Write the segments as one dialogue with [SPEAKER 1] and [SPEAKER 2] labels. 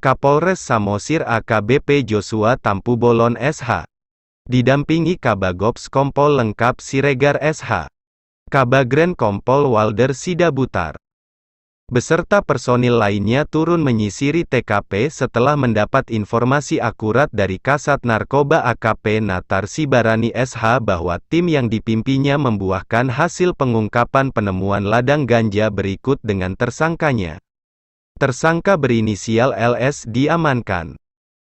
[SPEAKER 1] Kapolres Samosir AKBP Joshua Tampubolon SH. Didampingi Kabagops Kompol Lengkap Siregar SH. Kabagren Kompol Walder Sidabutar. Beserta personil lainnya turun menyisiri TKP setelah mendapat informasi akurat dari Kasat Narkoba AKP Natar Sibarani SH bahwa tim yang dipimpinnya membuahkan hasil pengungkapan penemuan ladang ganja berikut dengan tersangkanya. Tersangka berinisial LS diamankan.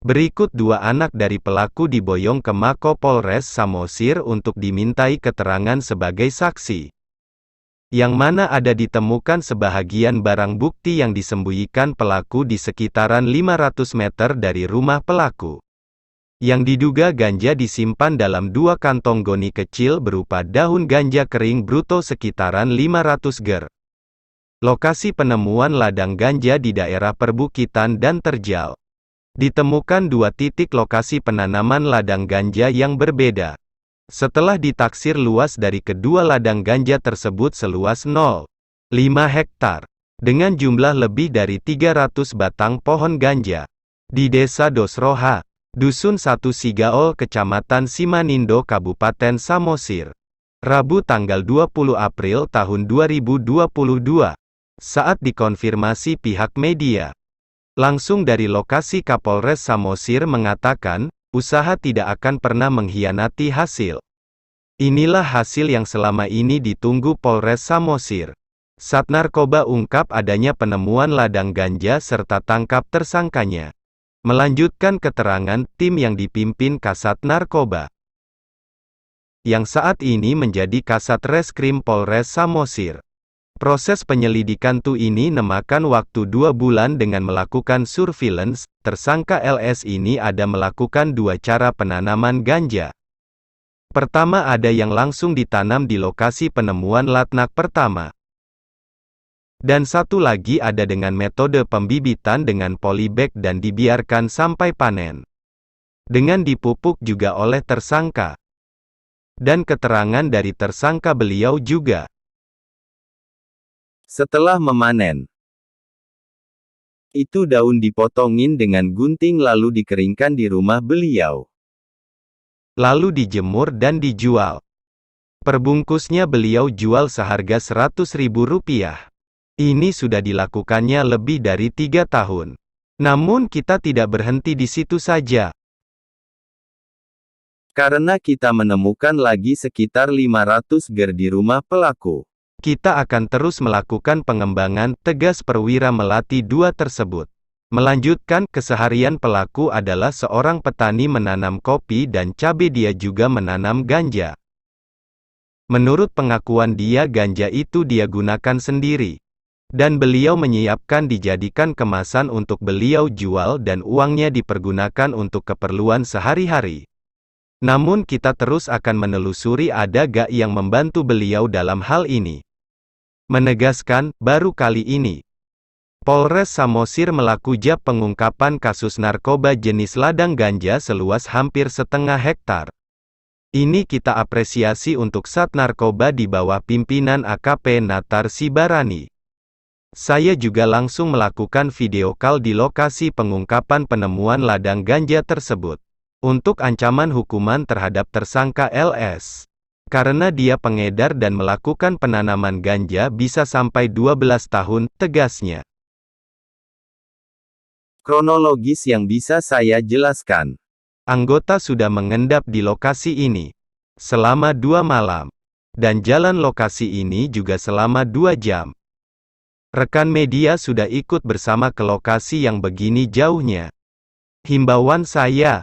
[SPEAKER 1] Berikut dua anak dari pelaku diboyong ke Mako Polres Samosir untuk dimintai keterangan sebagai saksi. Yang mana ada ditemukan sebahagian barang bukti yang disembunyikan pelaku di sekitaran 500 meter dari rumah pelaku. Yang diduga ganja disimpan dalam dua kantong goni kecil berupa daun ganja kering bruto sekitaran 500 ger. Lokasi penemuan ladang ganja di daerah perbukitan dan terjal. Ditemukan dua titik lokasi penanaman ladang ganja yang berbeda. Setelah ditaksir luas dari kedua ladang ganja tersebut seluas 0,5 hektar, dengan jumlah lebih dari 300 batang pohon ganja, di Desa Dosroha, Dusun 1 Sigaol Kecamatan Simanindo Kabupaten Samosir, Rabu tanggal 20 April tahun 2022, saat dikonfirmasi pihak media. Langsung dari lokasi Kapolres Samosir mengatakan, usaha tidak akan pernah mengkhianati hasil. Inilah hasil yang selama ini ditunggu Polres Samosir. Sat Narkoba ungkap adanya penemuan ladang ganja serta tangkap tersangkanya. Melanjutkan keterangan tim yang dipimpin Kasat Narkoba, yang saat ini menjadi Kasat Reskrim Polres Samosir. Proses penyelidikan ini memakan waktu 2 bulan dengan melakukan surveillance. Tersangka LS ini ada melakukan dua cara penanaman ganja. Pertama ada yang langsung ditanam di lokasi penemuan latnak pertama. Dan satu lagi ada dengan metode pembibitan dengan polybag dan dibiarkan sampai panen. Dengan dipupuk juga oleh tersangka. Dan keterangan dari tersangka beliau juga. Setelah memanen, itu daun dipotongin dengan gunting lalu dikeringkan di rumah beliau. Lalu dijemur dan dijual. Perbungkusnya beliau jual seharga Rp100.000. Ini sudah dilakukannya lebih dari 3 tahun. Namun kita tidak berhenti di situ saja. Karena kita menemukan lagi sekitar 500 ger di rumah pelaku. Kita akan terus melakukan pengembangan, tegas Perwira Melati II tersebut. Melanjutkan, keseharian pelaku adalah seorang petani menanam kopi dan cabai, dia juga menanam ganja. Menurut pengakuan dia, ganja itu dia gunakan sendiri. Dan beliau menyiapkan dijadikan kemasan untuk beliau jual dan uangnya dipergunakan untuk keperluan sehari-hari. Namun kita terus akan menelusuri ada gak yang membantu beliau dalam hal ini. Menegaskan, baru kali ini, Polres Samosir melakukan pengungkapan kasus narkoba jenis ladang ganja seluas hampir setengah hektar. Ini kita apresiasi untuk Sat Narkoba di bawah pimpinan AKP Natar Sibarani. Saya juga langsung melakukan video call di lokasi pengungkapan penemuan ladang ganja tersebut. Untuk ancaman hukuman terhadap tersangka LS. Karena dia pengedar dan melakukan penanaman ganja bisa sampai 12 tahun, tegasnya. Kronologis yang bisa saya jelaskan. Anggota sudah mengendap di lokasi ini selama 2 malam. Dan jalan lokasi ini juga selama 2 jam. Rekan media sudah ikut bersama ke lokasi yang begini jauhnya. Himbauan saya,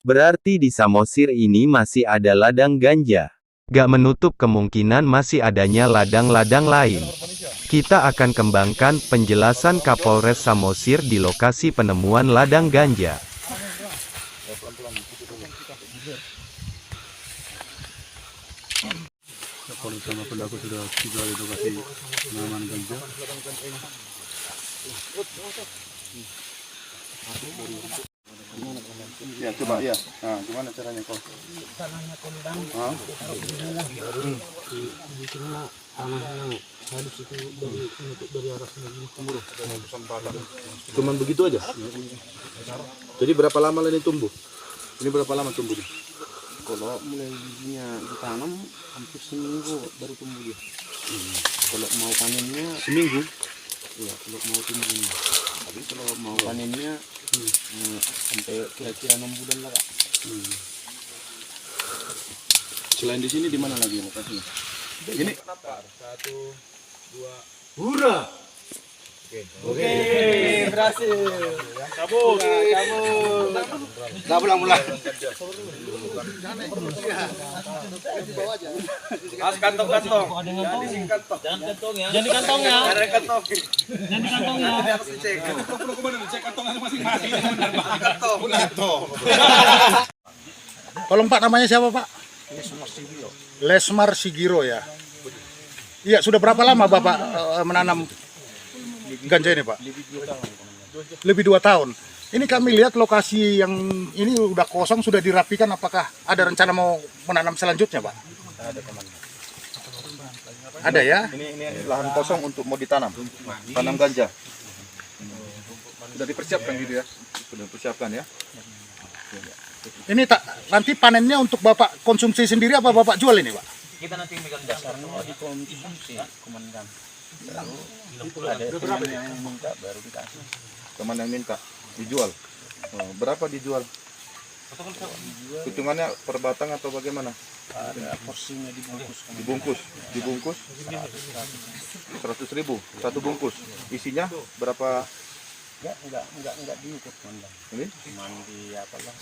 [SPEAKER 1] berarti di Samosir ini masih ada ladang ganja. Gak menutup kemungkinan masih adanya ladang-ladang lain. Kita akan kembangkan penjelasan Kapolres Samosir di lokasi penemuan ladang ganja.
[SPEAKER 2] Polres sama pelaku sudah tiba di lokasi penanaman ganja. Ya coba ya. Nah, gimana caranya kau? Tanahnya kondang. tanah yang halus itu dari arah sini tumbuh.
[SPEAKER 3] Cuman begitu aja. Jadi berapa lama ini tumbuh? Ini berapa lama tumbuhnya?
[SPEAKER 2] Kalau mulai bijinya ditanam hampir seminggu baru tumbuh dia. Kalau mau panennya
[SPEAKER 3] Seminggu.
[SPEAKER 2] ya, kalau mau tumbuhnya. Tapi kalau mau panennya sampai kira-kira 6 bulan lah, Kak.
[SPEAKER 3] Selain di sini di mana lagi lokasinya? Ini
[SPEAKER 2] Berhasil. Cabut. Dah pulang. Mas kantong. Jangan kantong ya. Jangan kantong ya. Jangan kantong ya. Cek kantong masing-masing. Kantong.
[SPEAKER 4] Tolong Pak, namanya siapa Pak? Lesmar Sigiro ya. Iya, sudah berapa lama Bapak menanam ganja ini Pak? Lebih 2 tahun. Ini kami lihat lokasi yang ini udah kosong, sudah dirapikan. Apakah ada rencana mau menanam selanjutnya Pak? Ada ya?
[SPEAKER 3] Ini lahan kosong untuk mau ditanam. Tanam ganja. Sudah dipersiapkan gitu ya? Sudah dipersiapkan ya?
[SPEAKER 4] Ini nanti panennya untuk Bapak konsumsi sendiri apa Bapak jual ini Pak?
[SPEAKER 2] Kita nanti megang dasarnya dikonsumsi, komandan. Lalu ada yang minta baru dikasih.
[SPEAKER 3] Teman yang minta dijual. Berapa dijual? Hitungannya per batang atau bagaimana?
[SPEAKER 2] Ada porsinya
[SPEAKER 3] Dibungkus 100.000 satu bungkus. Isinya berapa?
[SPEAKER 2] Enggak diukur, komandan.
[SPEAKER 3] Ini?
[SPEAKER 2] Cuman di apalah.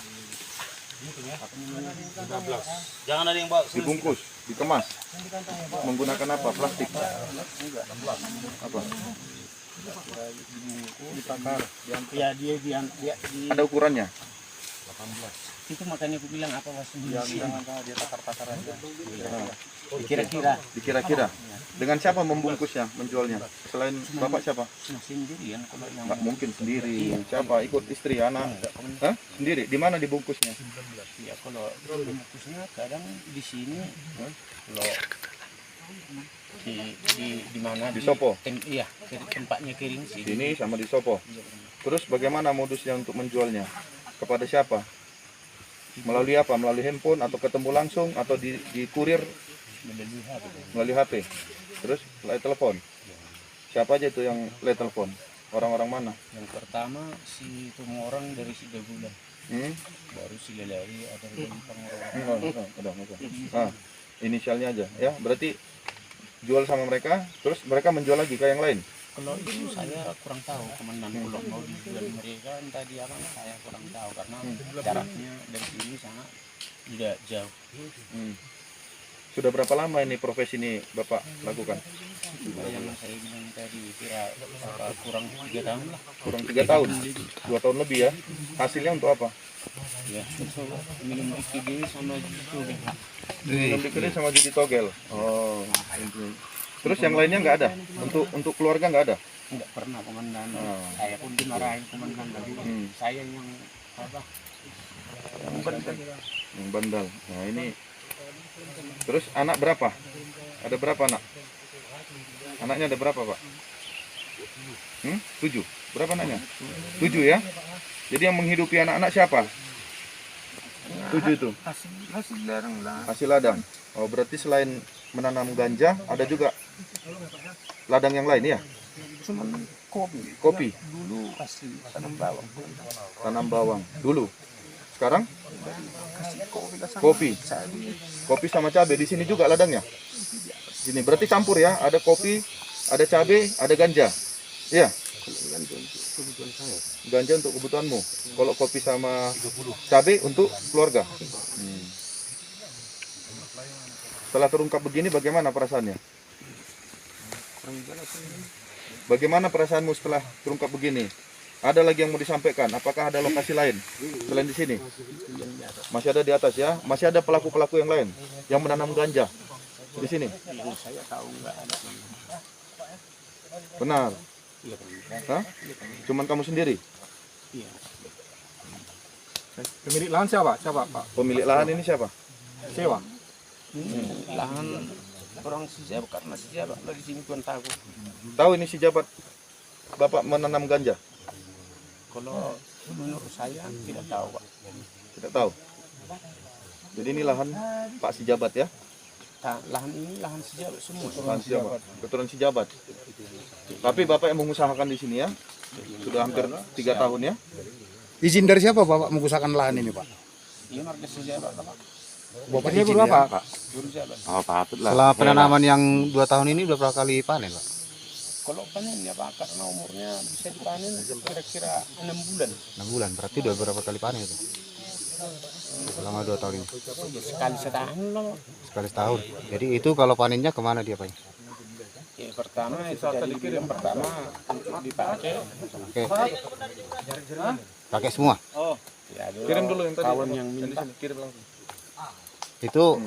[SPEAKER 2] Jangan ada yang bawa.
[SPEAKER 3] Dibungkus, dikemas. Menggunakan apa? Plastik. Apa?
[SPEAKER 2] Dibakar. Ya dia
[SPEAKER 3] Ada ukurannya.
[SPEAKER 2] itu makanya aku bilang apa mas?
[SPEAKER 3] Jangan dia takar-takar aja.
[SPEAKER 2] Dikira-kira.
[SPEAKER 3] Dengan siapa membungkusnya, menjualnya? Selain Bapak siapa?
[SPEAKER 2] Sendirian kalau yang
[SPEAKER 3] Nggak mungkin sendiri. Siapa? Ikut istri, anak? Hah? Sendiri? Di mana dibungkusnya?
[SPEAKER 2] ya kalau bungkusnya kadang di sini, kalau di mana
[SPEAKER 3] Di Sopo?
[SPEAKER 2] Iya, tempatnya kering sih.
[SPEAKER 3] Sini sama di Sopo. Terus bagaimana modusnya untuk menjualnya? Kepada siapa? Melalui apa? Melalui handphone atau ketemu langsung atau di kurir? Melalui HP. Terus lewat telepon. Siapa aja itu yang lewat telepon? Orang-orang mana?
[SPEAKER 2] Yang pertama si orang dari Sidabulan, baru si Lelari ada dari Pangorong.
[SPEAKER 3] Udah. Inisialnya aja ya. Berarti jual sama mereka, terus mereka menjual lagi ke yang lain.
[SPEAKER 2] Kalau itu saya kurang tahu, komandan. Kalau mau dijual mereka entah di mana saya kurang tahu karena jaraknya dari sini sangat tidak jauh.
[SPEAKER 3] Sudah berapa lama ini profesi ini Bapak lakukan?
[SPEAKER 2] Yang saya bilang tadi kira kurang 3 tahun lah.
[SPEAKER 3] Kurang 3 tahun, 2 tahun lebih ya. Hasilnya untuk apa?
[SPEAKER 2] Ya, minum IKD sama gitu.
[SPEAKER 3] Minum dikering sama judi togel. Oh. Terus yang lainnya nggak ada? Untuk keluarga nggak ada?
[SPEAKER 2] Enggak pernah komandan. Saya pun dimarahin komandan tadi. Saya yang apa?
[SPEAKER 3] Yang bandal. Nah ini. Terus anak berapa? Ada berapa anak? Anaknya ada berapa Pak? 7. Berapa anaknya? 7 ya? Jadi yang menghidupi anak-anak siapa? 7 itu?
[SPEAKER 2] Hasil ladang lah.
[SPEAKER 3] Hasil ladang. Oh berarti selain menanam ganja ada juga ladang yang lain ya?
[SPEAKER 2] Cuman kopi.
[SPEAKER 3] Kopi?
[SPEAKER 2] Dulu kasih tanam bawang.
[SPEAKER 3] Tanam bawang. Dulu? Sekarang?
[SPEAKER 2] Kopi.
[SPEAKER 3] Kopi sama cabai. Di sini juga ladangnya? Sini berarti campur ya? Ada kopi, ada cabai, ada ganja. Iya? Ganja untuk kebutuhanmu. Kalau kopi sama cabai untuk keluarga. Setelah terungkap begini bagaimana perasaannya? Bagaimana perasaanmu setelah terungkap begini? Ada lagi yang mau disampaikan? Apakah ada lokasi lain selain di sini? Masih ada di atas ya? Masih ada pelaku-pelaku yang lain yang menanam ganja di sini?
[SPEAKER 2] Saya tahu enggak ada.
[SPEAKER 3] Benar? Hah? Cuman kamu sendiri?
[SPEAKER 2] Iya.
[SPEAKER 4] Pemilik lahan siapa? Siapa Pak?
[SPEAKER 3] Pemilik lahan ini siapa?
[SPEAKER 4] Sewa.
[SPEAKER 2] Lahan orang Sijabat karena Sijabat lagi sini tuan tahu.
[SPEAKER 3] Tahu ini si jabat Bapak menanam ganja?
[SPEAKER 2] Kalau menurut saya tidak tahu Pak.
[SPEAKER 3] Tidak tahu. Jadi ini lahan Pak si jabat ya?
[SPEAKER 2] Nah, lahan ini lahan Sijabat semua.
[SPEAKER 3] Lahan si jabat, keturunan si jabat. Tapi Bapak yang mengusahakan di sini ya? Sudah hampir 3 tahun ya?
[SPEAKER 4] Izin dari siapa Bapak mengusahakan lahan ini Pak?
[SPEAKER 2] Iya marga Sijabat Pak.
[SPEAKER 4] Bapak izin ya?
[SPEAKER 5] Pak?
[SPEAKER 2] Guru Sijabat.
[SPEAKER 5] Oh, patut lah.
[SPEAKER 6] Setelah penanaman yang 2 tahun ini udah berapa kali panen, Pak?
[SPEAKER 2] Kalau panen ya Pak, karena umurnya bisa dipanen kira-kira 6 bulan.
[SPEAKER 6] 6 bulan, berarti udah berapa kali panen itu? Selama 2 tahun ini?
[SPEAKER 2] Sekali setahun loh.
[SPEAKER 6] Sekali setahun. Jadi itu kalau panennya kemana dia, Pak?
[SPEAKER 2] Ya, pertama itu jadi bilang pertama untuk dipakai.
[SPEAKER 6] Oke. Pakai semua?
[SPEAKER 2] Ya,
[SPEAKER 3] Kirim dulu yang tadi.
[SPEAKER 2] kawan yang minta.
[SPEAKER 3] Kirim langsung.
[SPEAKER 6] Itu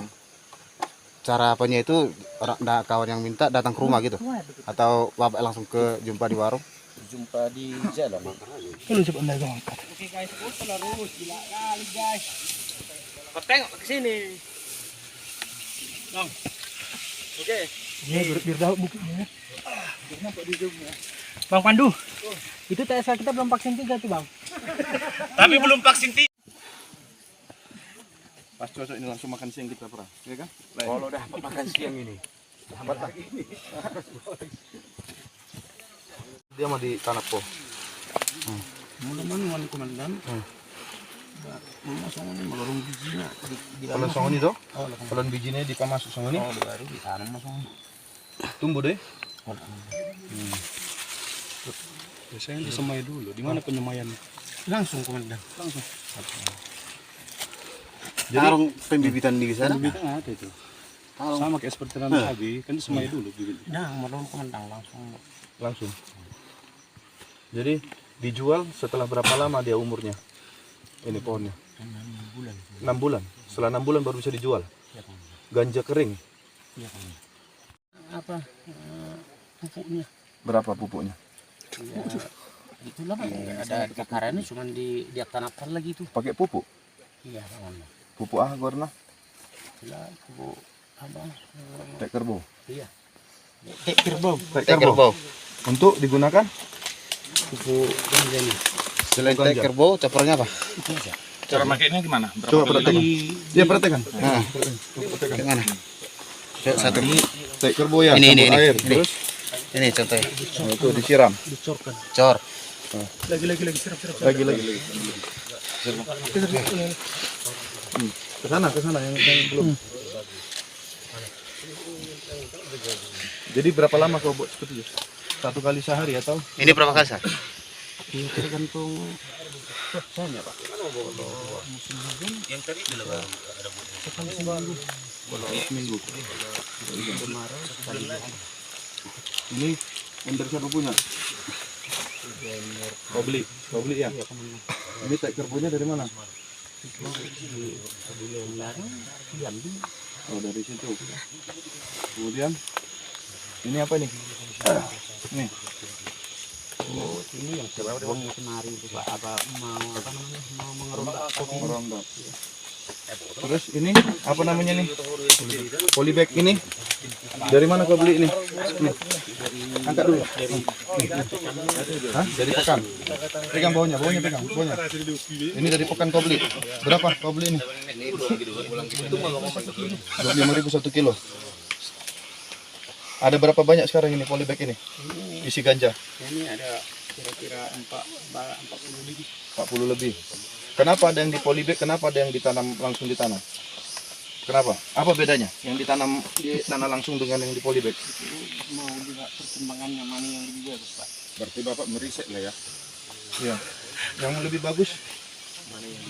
[SPEAKER 6] cara apanya itu kawan yang minta datang ke rumah gitu? Atau Bapak langsung ke jumpa di warung?
[SPEAKER 2] Jumpa di jalan.
[SPEAKER 4] Kalau cepat naik angkat.
[SPEAKER 2] Oke guys, terus gila kali guys. Tengok ke sini. Bang. Oke.
[SPEAKER 4] Ini biar tahu bukitnya.
[SPEAKER 2] Nampak di zoom ya.
[SPEAKER 7] Bang Pandu, itu TSA kita belum vaksin 3 tuh Bang.
[SPEAKER 2] Tapi belum vaksin 3.
[SPEAKER 3] Pas cocok ini langsung makan siang kita pernah, ya kan?
[SPEAKER 2] Kalau udah makan siang ini.
[SPEAKER 6] Dia mau di tanah po.
[SPEAKER 2] Mana komandan? Masuk ini melorong bijinya di
[SPEAKER 3] Kalau song ini tuh, kalau bijinya dipamasuk song ini,
[SPEAKER 2] baru ditanam masuk.
[SPEAKER 3] tumbuh deh.
[SPEAKER 2] Biasanya disemai dulu. Di mana penyemaian? Langsung komandan. Langsung.
[SPEAKER 6] Jadi arung pembibitan di sana?
[SPEAKER 2] Bibitnya ada itu. Sama kayak seperti tanam cabai, kan disemai dulu bibit. Nah, melorong komandan langsung.
[SPEAKER 3] Jadi dijual setelah berapa lama dia umurnya? Ini pohonnya? 6 bulan. Setelah 6 bulan baru bisa dijual. Ganja kering.
[SPEAKER 2] Apa pupuknya?
[SPEAKER 3] Berapa pupuknya?
[SPEAKER 2] Ya, itulah ada takarannya cuma di tanahkan lagi itu.
[SPEAKER 3] Pakai pupuk?
[SPEAKER 2] Iya, kawan.
[SPEAKER 3] Pupuk warna?
[SPEAKER 2] Itulah pupuk apa?
[SPEAKER 3] Tek kerbau.
[SPEAKER 2] Iya.
[SPEAKER 3] Tek kerbau. Untuk digunakan?
[SPEAKER 2] Pupuk ganja ini.
[SPEAKER 6] Selain tek kerbau, campurnya apa?
[SPEAKER 2] Itu aja.
[SPEAKER 3] Cara makainya gimana? Coba perhatikan. Dia perhatikan.
[SPEAKER 6] Nah, gimana? Satu.
[SPEAKER 3] Tek kerbau ya.
[SPEAKER 6] Ini,
[SPEAKER 3] campur
[SPEAKER 6] ini.
[SPEAKER 3] air. Terus
[SPEAKER 6] Ini contohnya.
[SPEAKER 3] itu disiram.
[SPEAKER 2] Dicorkan.
[SPEAKER 6] Cor.
[SPEAKER 2] Lagi sirap.
[SPEAKER 3] Lagi. Ke sana yang belum. Jadi berapa lama kau buat seperti itu? 1 kali sehari atau?
[SPEAKER 6] Ini berapa kali, Sar?
[SPEAKER 2] Iya, tergantung saya Pak.
[SPEAKER 3] Seminggu. Ini yang dari siapa punya? Kau beli ya? Ini tek kerbaunya dari mana? Oh, dari situ. Kemudian ini apa nih? Nih.
[SPEAKER 2] Oh, ini yang buang kemari itu Pak. Mau mengerondak.
[SPEAKER 3] Terus ini apa namanya nih? Polybag ini dari mana kau beli ini? Nih. Angkat dulu. Hah? Dari Pekan. Pegang bawahnya pegang. Ini dari Pekan kau beli. Berapa kau beli ini? 25.000 1 kilo. Ada berapa banyak sekarang ini polybag ini? Isi ganja.
[SPEAKER 2] Ini ada kira-kira 40 lebih.
[SPEAKER 3] 40 lebih. Kenapa ada yang di polybag, kenapa ada yang ditanam langsung ditanam? Kenapa? Apa bedanya? Yang ditanam di tanah langsung dengan yang di polybag?
[SPEAKER 2] Mau lihat perkembangannya mana yang lebih bagus Pak.
[SPEAKER 3] Berarti Bapak meriset lah ya? Iya. Yang lebih bagus?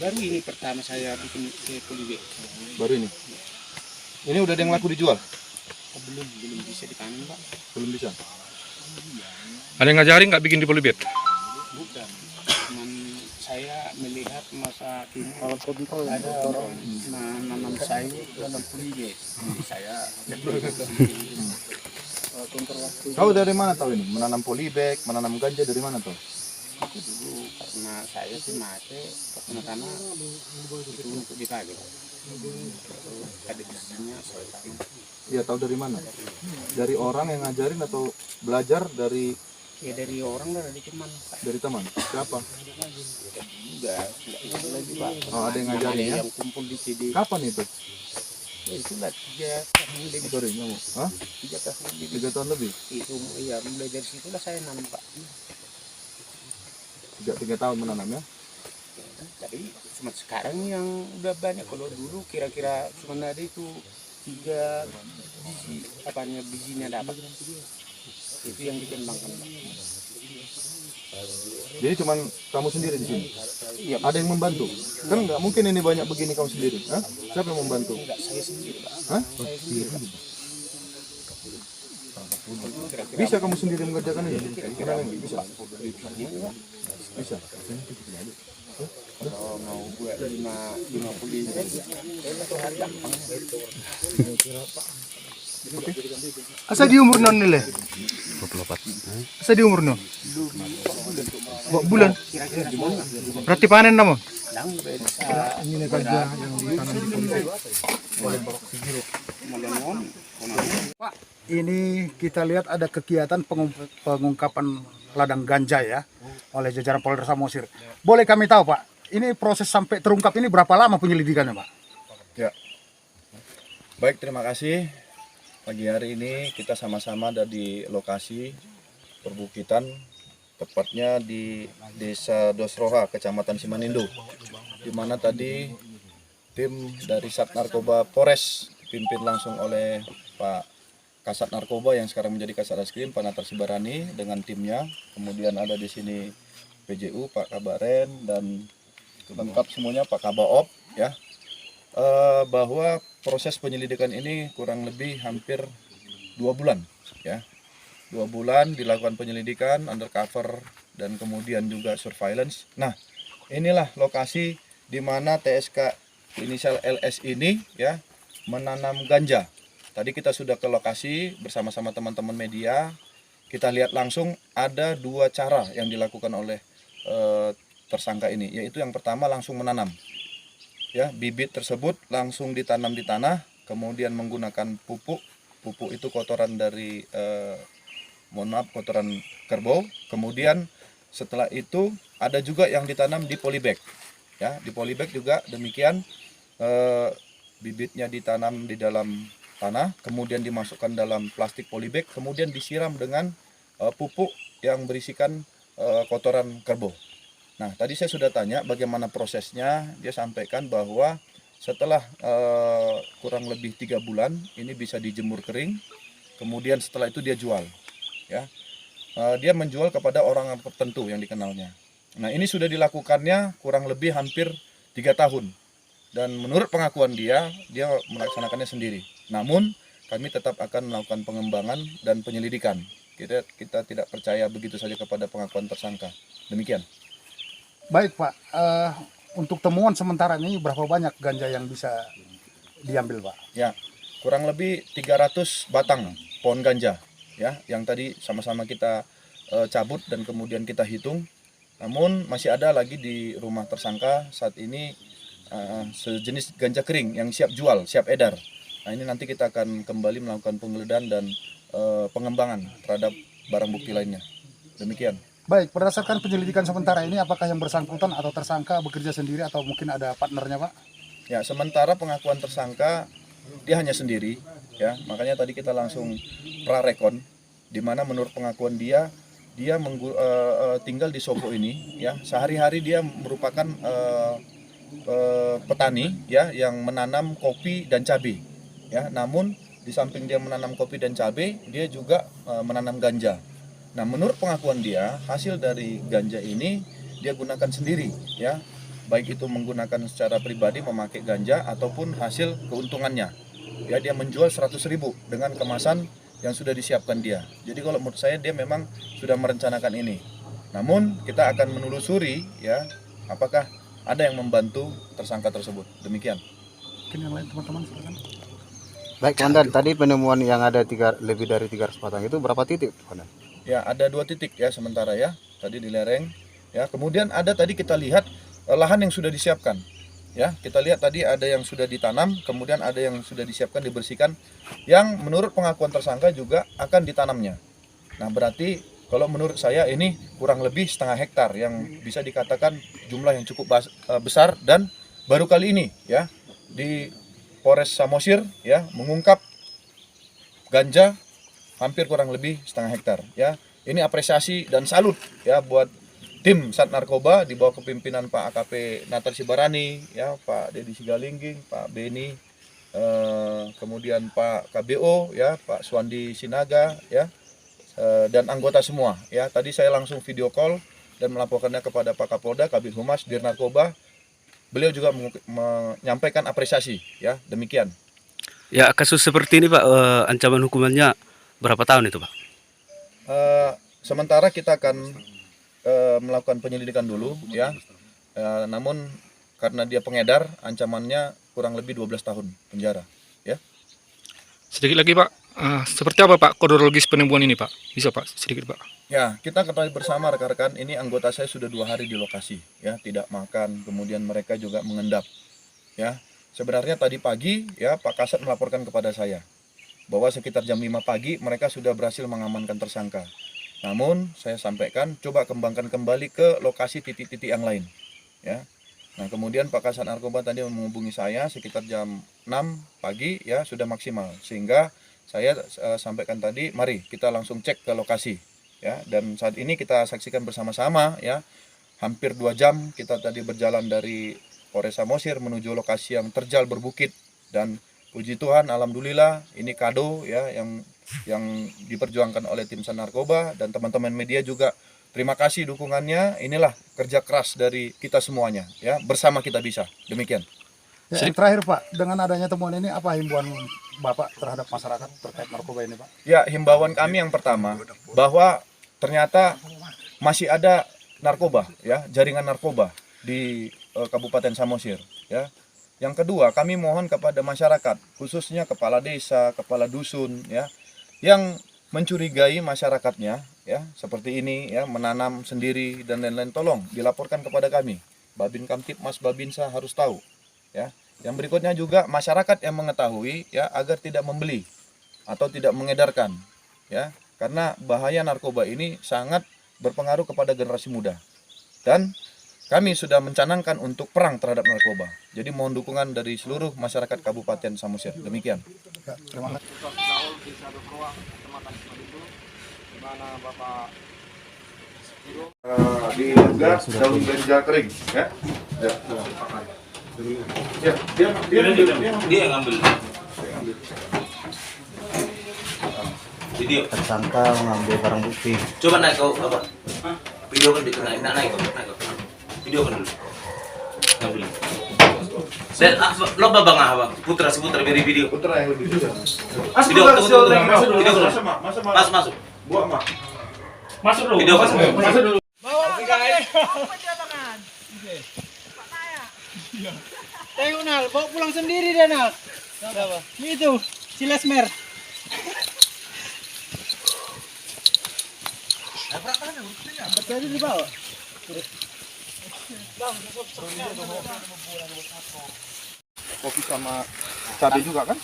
[SPEAKER 2] Baru ini pertama saya bikin polybag.
[SPEAKER 3] Baru ini? Ini udah ada yang laku dijual?
[SPEAKER 2] Belum bisa dipanen Pak.
[SPEAKER 3] Belum bisa?
[SPEAKER 5] Ada yang ngajarin nggak bikin di polybag?
[SPEAKER 2] Bukan. Cuman saya melihat masa ini ada orang menanam sayur dalam polybag. Jadi saya
[SPEAKER 3] Kau dari mana tahu ini? Menanam polybag, menanam ganja dari mana tahu?
[SPEAKER 2] itu dulu karena saya sih make pertama-tama itu untuk dipakai Pak. Ada isinya saya tanam.
[SPEAKER 3] Iya, tahu dari mana? Dari orang yang ngajarin atau belajar dari
[SPEAKER 2] Ya dari orang dari teman Pak.
[SPEAKER 3] dari teman? Siapa?
[SPEAKER 2] Enggak lagi Pak.
[SPEAKER 3] Oh, ada yang ngajarin ya?
[SPEAKER 2] Yang kumpul di sini.
[SPEAKER 3] Kapan itu?
[SPEAKER 2] Ya itulah 3 tahun lebih.
[SPEAKER 3] Sorry, kamu. Hah?
[SPEAKER 2] 3 tahun lebih.
[SPEAKER 3] 3 tahun lebih?
[SPEAKER 2] Itu ya mulai dari situlah saya nanam Pak.
[SPEAKER 3] 3 tahun menanam ya?
[SPEAKER 2] Tapi cuma sekarang yang udah banyak. Kalau dulu kira-kira cuma ada itu 3 biji, apanya bijinya dapat. Itu yang dikembangkan Pak.
[SPEAKER 3] Jadi cuman kamu sendiri di sini?
[SPEAKER 2] Iya,
[SPEAKER 3] Ada yang membantu? Kan nggak mungkin ini banyak begini kamu sendiri. Hah? Siapa yang membantu?
[SPEAKER 2] enggak saya sendiri Pak.
[SPEAKER 3] Hah?
[SPEAKER 2] Saya sendiri Pak. Kira-kira
[SPEAKER 3] Bisa kamu sendiri mengerjakan ini? Kenapa nggak bisa? Bisa.
[SPEAKER 2] kalau mau buat 50 itu hari gampang.
[SPEAKER 4] Asa di umur non nilai?
[SPEAKER 6] 24.
[SPEAKER 4] Asa di umur non? Bulan. Berarti panen namun?
[SPEAKER 2] Ini kerja yang ditanam di
[SPEAKER 4] Pak, ini kita lihat ada kegiatan pengungkapan ladang ganja ya oleh jajaran Polres Samosir. Boleh kami tahu Pak, ini proses sampai terungkap ini berapa lama penyelidikannya Pak?
[SPEAKER 3] Ya. Baik, terima kasih. Pagi hari ini kita sama-sama ada di lokasi perbukitan, tepatnya di Desa Dosroha, Kecamatan Simanindo, di mana tadi tim dari Sat Narkoba Polres dipimpin langsung oleh Pak Kasat Narkoba yang sekarang menjadi Kasat Reskrim, Pak Natar Sibarani dengan timnya. Kemudian ada di sini PJU, Pak Kabaren, dan lengkap semuanya Pak Kabaop ya. Bahwa proses penyelidikan ini kurang lebih hampir 2 bulan ya. 2 bulan dilakukan penyelidikan undercover dan kemudian juga surveillance. Nah, inilah lokasi di mana TSK inisial LS ini ya menanam ganja. Tadi kita sudah ke lokasi bersama-sama teman-teman media. Kita lihat langsung ada 2 cara yang dilakukan oleh tersangka ini, yaitu yang pertama langsung menanam. Ya, bibit tersebut langsung ditanam di tanah, kemudian menggunakan pupuk. Pupuk itu kotoran dari kotoran kerbau. Kemudian setelah itu ada juga yang ditanam di polybag. Ya, di polybag juga demikian, bibitnya ditanam di dalam tanah, kemudian dimasukkan dalam plastik polybag, kemudian disiram dengan pupuk yang berisikan kotoran kerbau. Nah, tadi saya sudah tanya bagaimana prosesnya. Dia sampaikan bahwa setelah kurang lebih 3 bulan ini bisa dijemur kering, kemudian setelah itu dia jual. Ya, dia menjual kepada orang tertentu yang dikenalnya. Nah, ini sudah dilakukannya kurang lebih hampir 3 tahun. Dan menurut pengakuan dia melaksanakannya sendiri. Namun kami tetap akan melakukan pengembangan dan penyelidikan. Kita tidak percaya begitu saja kepada pengakuan tersangka. Demikian.
[SPEAKER 4] Baik Pak, untuk temuan sementara ini berapa banyak ganja yang bisa diambil Pak?
[SPEAKER 3] Ya, kurang lebih 300 batang pohon ganja ya, yang tadi sama-sama kita cabut dan kemudian kita hitung. Namun masih ada lagi di rumah tersangka saat ini sejenis ganja kering yang siap jual, siap edar. Nah, ini nanti kita akan kembali melakukan penggeledahan dan pengembangan terhadap barang bukti lainnya. Demikian.
[SPEAKER 4] Baik, berdasarkan penyelidikan sementara ini apakah yang bersangkutan atau tersangka bekerja sendiri atau mungkin ada partnernya Pak?
[SPEAKER 3] Ya, sementara pengakuan tersangka dia hanya sendiri ya. Makanya tadi kita langsung prarekon di mana menurut pengakuan dia tinggal di Sopo ini ya. Sehari-hari dia merupakan petani ya yang menanam kopi dan cabai ya. Namun di samping dia menanam kopi dan cabai, dia juga menanam ganja. Nah, menurut pengakuan dia, hasil dari ganja ini dia gunakan sendiri ya. Baik itu menggunakan secara pribadi memakai ganja ataupun hasil keuntungannya. Ya, dia menjual 100.000 dengan kemasan yang sudah disiapkan dia. Jadi kalau menurut saya dia memang sudah merencanakan ini. Namun kita akan menelusuri ya apakah ada yang membantu tersangka tersebut. Demikian.
[SPEAKER 4] Mungkin yang lain teman-teman silakan.
[SPEAKER 6] Baik, Komandan, tadi penemuan yang ada lebih dari 300 batang itu berapa titik, Komandan?
[SPEAKER 3] Ya, ada 2 titik ya sementara ya. Tadi di lereng Ya, kemudian ada tadi kita lihat lahan yang sudah disiapkan. Ya, kita lihat tadi ada yang sudah ditanam, kemudian ada yang sudah disiapkan dibersihkan, yang menurut pengakuan tersangka juga akan ditanamnya. Nah, berarti kalau menurut saya ini kurang lebih setengah hektar yang bisa dikatakan jumlah yang cukup besar, dan baru kali ini ya di Polres Samosir ya mengungkap ganja hampir kurang lebih setengah hektar ya. Ini apresiasi dan salut ya buat tim Sat Narkoba di bawah kepemimpinan Pak AKP Natar Sibarani, ya Pak Dedi Sigalingging, Pak Beni, kemudian Pak KBO, ya Pak Suwandi Sinaga, ya dan anggota semua. Ya tadi saya langsung video call dan melaporkannya kepada Pak Kapolda, Kabid Humas, Dir Narkoba. Beliau juga menyampaikan apresiasi, ya demikian.
[SPEAKER 8] Ya kasus seperti ini Pak, ancaman hukumannya berapa tahun itu Pak?
[SPEAKER 3] Sementara kita akan melakukan penyelidikan dulu ya, namun karena dia pengedar ancamannya kurang lebih 12 tahun penjara ya.
[SPEAKER 5] Sedikit lagi Pak, seperti apa Pak kronologis penemuan ini Pak? Bisa Pak sedikit Pak?
[SPEAKER 3] Ya, kita ketahui bersama rekan-rekan, ini anggota saya sudah 2 hari di lokasi ya, tidak makan, kemudian mereka juga mengendap ya. Sebenarnya tadi pagi ya Pak Kasat melaporkan kepada saya bahwa sekitar jam 5 pagi mereka sudah berhasil mengamankan tersangka. Namun saya sampaikan coba kembangkan kembali ke lokasi titik-titik yang lain ya. Nah, kemudian Pak Kasat Narkoba tadi menghubungi saya sekitar jam 6 pagi ya, sudah maksimal, sehingga saya sampaikan tadi mari kita langsung cek ke lokasi ya. Dan saat ini kita saksikan bersama-sama ya, hampir 2 jam kita tadi berjalan dari Polres Samosir menuju lokasi yang terjal berbukit, dan puji Tuhan alhamdulillah ini kado ya yang diperjuangkan oleh tim Sat Narkoba dan teman-teman media juga. Terima kasih dukungannya. Inilah kerja keras dari kita semuanya ya, bersama kita bisa. Demikian.
[SPEAKER 4] Ya, yang terakhir Pak, dengan adanya temuan ini apa himbauan Bapak terhadap masyarakat terkait narkoba ini Pak?
[SPEAKER 3] Ya, himbauan kami yang pertama bahwa ternyata masih ada narkoba ya, jaringan narkoba di Kabupaten Samosir ya. Yang kedua, kami mohon kepada masyarakat, khususnya kepala desa, kepala dusun ya, yang mencurigai masyarakatnya ya seperti ini ya, menanam sendiri dan lain-lain, tolong dilaporkan kepada kami. Babin Kamtibmas Babinsa harus tahu ya. Yang berikutnya juga masyarakat yang mengetahui ya, agar tidak membeli atau tidak mengedarkan ya, karena bahaya narkoba ini sangat berpengaruh kepada generasi muda. Dan kami sudah mencanangkan untuk perang terhadap narkoba. Jadi mohon dukungan dari seluruh masyarakat Kabupaten Samosir. Demikian.
[SPEAKER 4] Ya, terima kasih.
[SPEAKER 3] Di gas daun ganja kering ya. Ya, dia yang ngambil.
[SPEAKER 6] Video tersangka mengambil barang bukti.
[SPEAKER 8] Coba naik kau apa? Video kan naik kau. Video kan dulu. Ngambil. Saya lo babang apa? Putra beri video.
[SPEAKER 3] Putra yang lebih juga.
[SPEAKER 8] Video tunggu. Video masuk.
[SPEAKER 3] Buat mah.
[SPEAKER 8] Masuk dulu. Video masuk dulu.
[SPEAKER 7] Tengok Nal, bawa pulang sendiri dia Nal. Siapa? Itu, si Lesmer. Berarti dibawa.
[SPEAKER 3] Kopi sama cabai juga kan?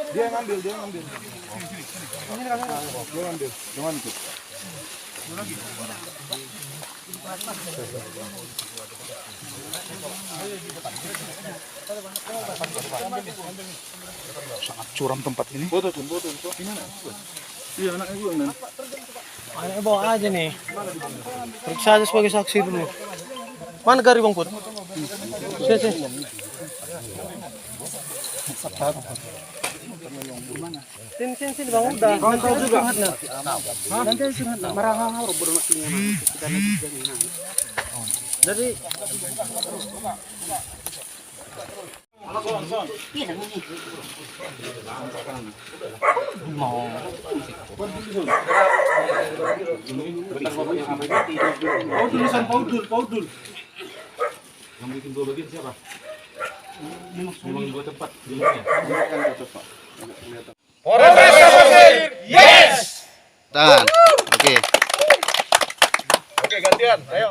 [SPEAKER 3] Dia ngambil. Dia ngambil. Jangan itu.
[SPEAKER 4] Sangat curam tempat ini.
[SPEAKER 3] Foto. Iya, anaknya gue nih.
[SPEAKER 7] Anaknya bawa aja nih. Periksa aja sebagai saksi dulu. Mana Gari Bang Put? Sini. Sini Bang, udah. Nanti juga. Nanti surat marah dari tulisan Paudul.
[SPEAKER 5] bikin dua bagian siapa? Memang dua tempat jumlahnya.
[SPEAKER 6] Dan oke.
[SPEAKER 3] Oke, gantian. Ayo.